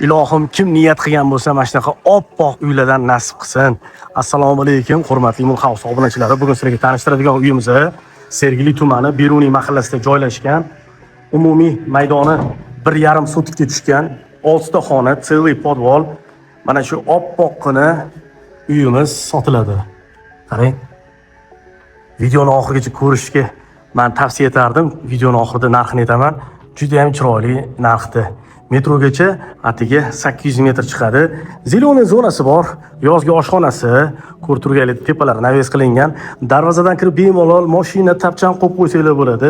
Ilohim kim niyat qilgan bo'lsa, mana shunaqa oppoq uylardan nasib qilsin. Assalomu alaykum, hurmatli Mulhouse obunachilari. Bugun sizlarga tanishtiradigan uyimiz Sergeli tumani Beruniy mahallasida joylashgan. Umumiy maydoni 1,5 sotikka tushgan 6 ta xona, целый podval. Mana shu oppoqqina uyimiz sotiladi. Qarang. Videoni oxirigacha ko'rishga men tavsiya etardim. Videoni oxirida narxini aytaman. Juda ham chiroyli narxda. Metrogacha atiga 800 metr chiqadi. Zeleniy zonasi bor, yozgi oshxonasi, ko'rib turganlik tepalari naves qilingan. Darvozadan kirib bemalol mashina tapchan qo'yib qo'ysanglar bo'ladi.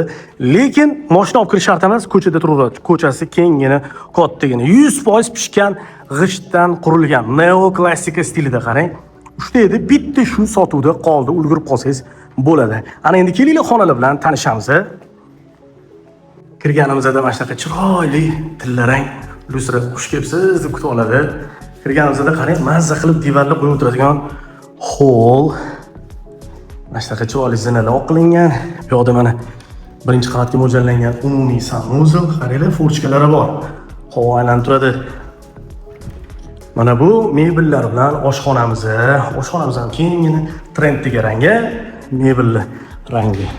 Lekin mashina olib kirish shart emas, ko'chada turadi. Ko'chasi kenggina, kattagina, 100% pishgan g'ishtdan qurilgan neoklassika stilida qarang. Uchta edi, bitta shu sotuvda qoldi, ulgurib qolsangiz bo'ladi. Ana endi kelinglar xonalar bilan tanishamiz. Kirganimizda mana shunaqa chiroyli, tillarang lustra xush kelibsiz deb kutib oladi. Kirganimizda qarang, mazza qilib divarlar qo'yib o'tiradigan hol. Mana shunaqa chiroyli zinalar qilingan. Bu yoqda mana birinchi qavatga mo'ljallangan umumiy sanuzel, qaranglar, forchkalari bor. Havo aylanib turadi. Mana bu mebellar bilan oshxonamiz. Oshxonamiz ham kenggina, trendiga ranga, mebelli rangi.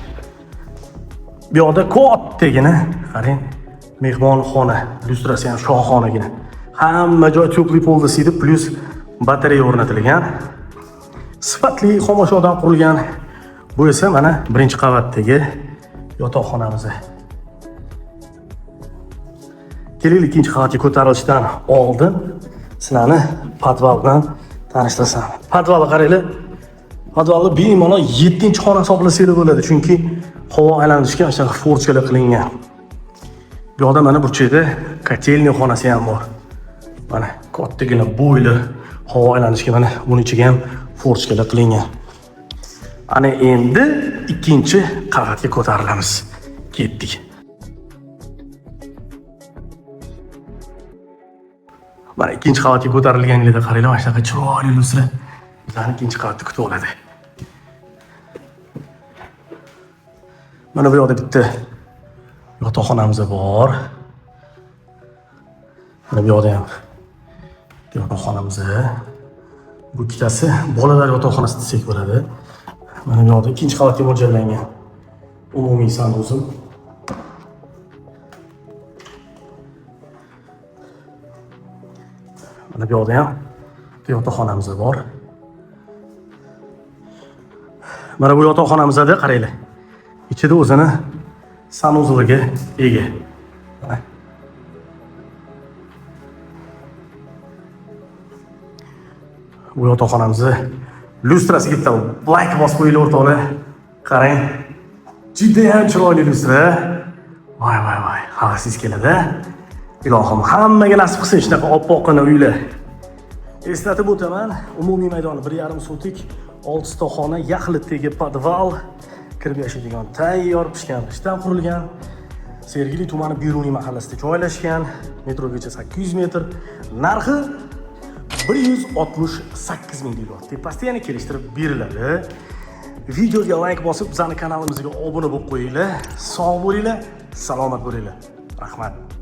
Bu yoqda kattagina, qarang, mehmonxona, lyustrasi ham shohonagina. Hamma joy to'pli polda sidi, plus batareya o'rnatilgan. Sifatli xomashyodan qurilgan. Bu esa mana birinchi qavatdagi yotoqxonamiz. Keling, ikkinchi qavatga ko'tarilishdan oldin sizlarni podval bilan tanishtirsam. Podvalga qaranglar. Podvalni bemalol 7-xona hisoblasanglar bo'ladi, chunki havo aylanishga o'sha forchkalar qilingan. Bu yoqda mana burchakda kotelniy xonasi ham bor. Mana kattagina bo'yli havo aylanishga mana buning ichiga ham forchkalar qilingan. Ana endi ikkinchi qavatga ko'tarilamiz. Ketdik. Mana ikkinchi qavatga ko'tarilganingizda qaranglar, mana shunaqa chiroyli lustra bizlarni ikkinchi qavatda kutib oladi. Mana bu yoqda bitta yotoqxonamiz bor. Mana bu yoqda ham yotoqxonamiz. Bu ikkitasi bolalar yotoqxonasi desak bo'ladi. Mana bu yoqda ikkinchi qavatga mo'ljallangan umumiy sanuzel. Mana bu yoqda ham yotoqxonamiz bor. Mana bu yotoqxonamizda qaranglar. İçeride o'zini sanuzeliga ega. Bu yotoqxonamizni lustrasi bitta black boss qo'yilib o'rtoqlar. Qarang. Juda ham chiroyli lustra. Voy, havasingiz keladi. Ilohim hammaga nasib qilsin shunaqa oppoqqina uylar. Eslatib o'taman, umumiy maydoni 1,5 sotik, 6 ta xona, yaxlitdagi podval. Kirib yashaydigan tayyor pishgan g'ishtdan qurilgan. Sergeli tumani Beruniy mahallasida joylashgan. Metrogacha 800 metr. Narxi 168 ming dollar. Tepasida yana kelishtirib beriladi. Videoga like bosib, bizning kanalimizga obuna bo'lib qo'yinglar. Sog' bo'linglar, salomat bo'linglar. Rahmat.